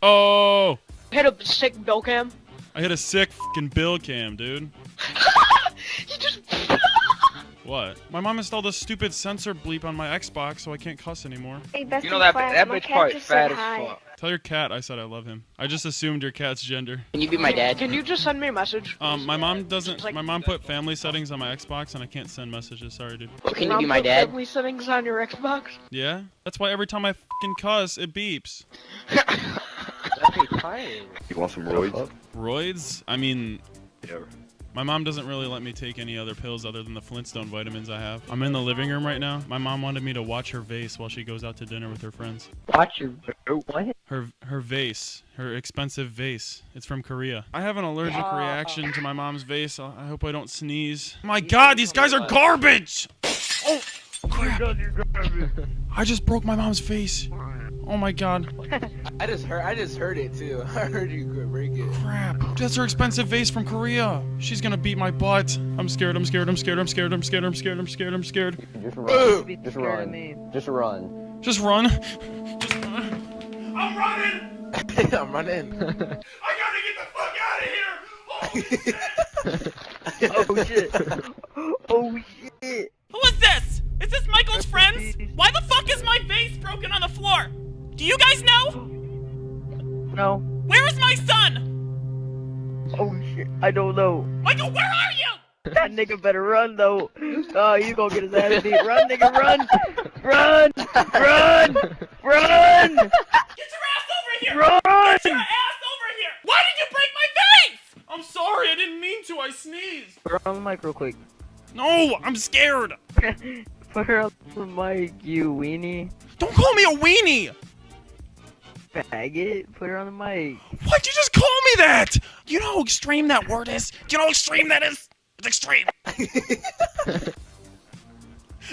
Oh! Hit a sick bill cam. I hit a sick fucking bill cam, dude. You just. What? My mom installed a stupid censor bleep on my Xbox, so I can't cuss anymore. Hey, Bestie You know that Flag, that my bitch cat probably just fat said as hi. fuck. Tell your cat I said I love him. I just assumed your cat's gender. Can you be my dad? Can you just send me a message? My mom doesn't. Like- My mom put family settings on my Xbox, and I can't send messages. Sorry, dude. Can you be my dad? Family settings on your Xbox. Yeah. That's why every time I fucking cuss, it beeps. You want some roids? Roids? I mean, Yeah. my mom doesn't really let me take any other pills other than the Flintstone vitamins I have. I'm in the living room right now. My mom wanted me to watch her vase while she goes out to dinner with her friends. Watch your what? Her vase, her expensive vase. It's from Korea. I have an allergic reaction to my mom's vase. I hope I don't sneeze. My God, these guys are garbage! Oh, crap! I just broke my mom's vase. Oh my God. I just heard it too. I heard you break it. Crap. That's her expensive vase from Korea. She's gonna beat my butt. I'm scared, I'm scared, I'm scared, I'm scared, I'm scared, I'm scared, I'm scared, I'm scared. Just run. Just run. Just run. Just run. Just run. I'm running! I'm running. I gotta get the fuck out of here! Oh shit. Oh shit. Who is this? Is this Michael's friends? Why the fuck is my vase broken on the floor? Do you guys know? No. Where is my son? Oh shit. I don't know. Michael, where are you? That nigga better run though. Oh, you gonna get his ass beat. Run, nigga, run! Run! Run! Run! Get your ass over here! Run! Get your ass over here! Why did you break my vase? I'm sorry, I didn't mean to. I sneezed. Put her on the mic real quick. No, I'm scared. Put her on the mic, you weenie. Don't call me a weenie. Faggot. Put her on the mic. Why'd you just call me that? You know how extreme that word is? Do you know how extreme that is? It's extreme.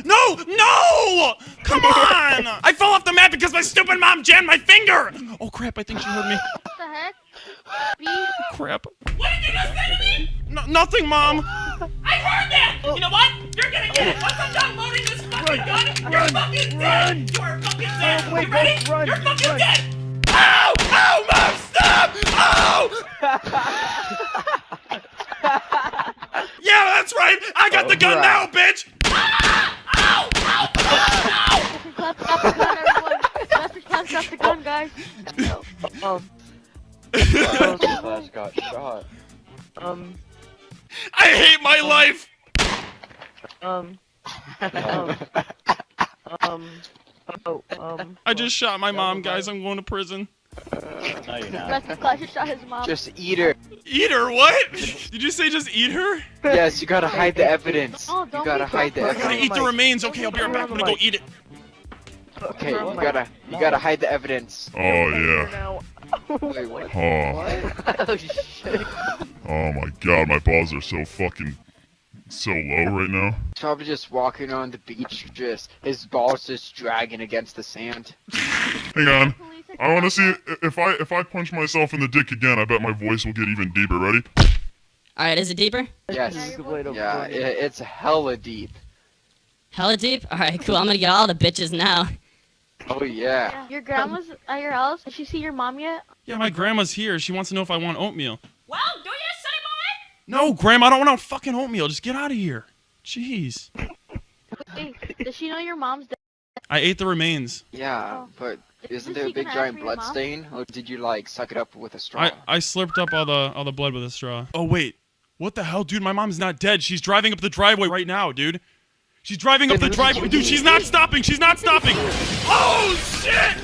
No! No! Come on! I fell off the mat because my stupid mom jammed my finger! Oh crap, I think she heard me. What the heck? Crap. What did you just say to me? No, nothing, Mom! I heard that! You know what? You're gonna get it! Once I'm done loading this fucking gun, you're fucking dead! You are fucking dead! wait, You ready? run, You're fucking run. dead! Ow! Ow, Mom, stop! Ow! Yeah, that's right! I got the gun now, bitch! Ow! Ow! Ow! Clap the gun, everyone. Clap the gun, guys. Flash got shot. I hate my life! I just shot my mom, guys. I'm going to prison. No, you're not. Leslie Clash just shot his mom. Just eat her. Eat her? What? Did you say just eat her? Yes, you gotta hide the evidence. Oh, You don't gotta be hide the so I gotta evidence. eat the remains. Okay, I'll be right back. I'm gonna go eat it. Okay, you gotta hide the evidence. Oh yeah. Wait, what? Oh. Oh shit. Oh my God, my balls are so fucking so low right now. Probably just walking on the beach, just his balls just dragging against the sand. Hang on. I want to see if I punch myself in the dick again. I bet my voice will get even deeper. Ready? Alright, is it deeper? Yes. Yeah, it's hella deep. Hella deep? Alright, cool. I'm gonna get all the bitches now. Oh yeah. Your grandma's at your house. Did she see your mom yet? Yeah, my grandma's here. She wants to know if I want oatmeal. Well, do you say No, Grandma, I don't want fucking oatmeal. Just get out of here. Jeez. Hey, does she know your mom's dead? I ate the remains. Yeah, Oh. but isn't Is there a she big gonna giant ask for your blood mom? stain, or did you like suck it up with a straw? I slurped up all the blood with a straw. Oh wait. What the hell, dude? My mom's not dead. She's driving up the driveway right now, dude. She's driving up the driveway. Dude, she's not stopping. She's not stopping. Oh shit!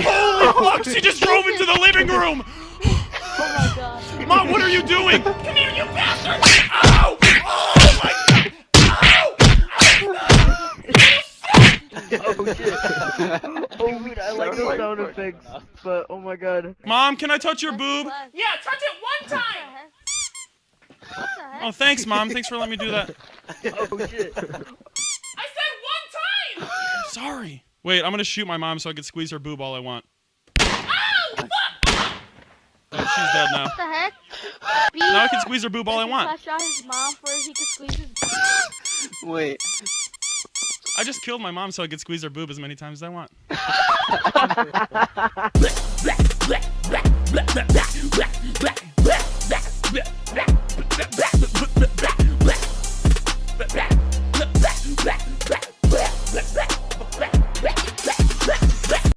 Holy fuck! She just drove into the living room. Oh my god. Mom, what are you doing? Come here, you bastard! Ow! Oh my god! Ow! Oh shit. Oh dude, I like those sound effects, but oh my god. Mom, can I touch your boob? Yeah, touch it one time! What the heck? Oh, thanks, Mom. Thanks for letting me do that. Oh shit. I said one time! Sorry. Wait, I'm gonna shoot my mom so I can squeeze her boob all I want. Ow! Fuck! Oh, she's dead now. What the heck? Now I can squeeze her boob all I want. Clash shot his mom for he could squeeze his. Wait. I just killed my mom so I could squeeze her boob as many times as I want.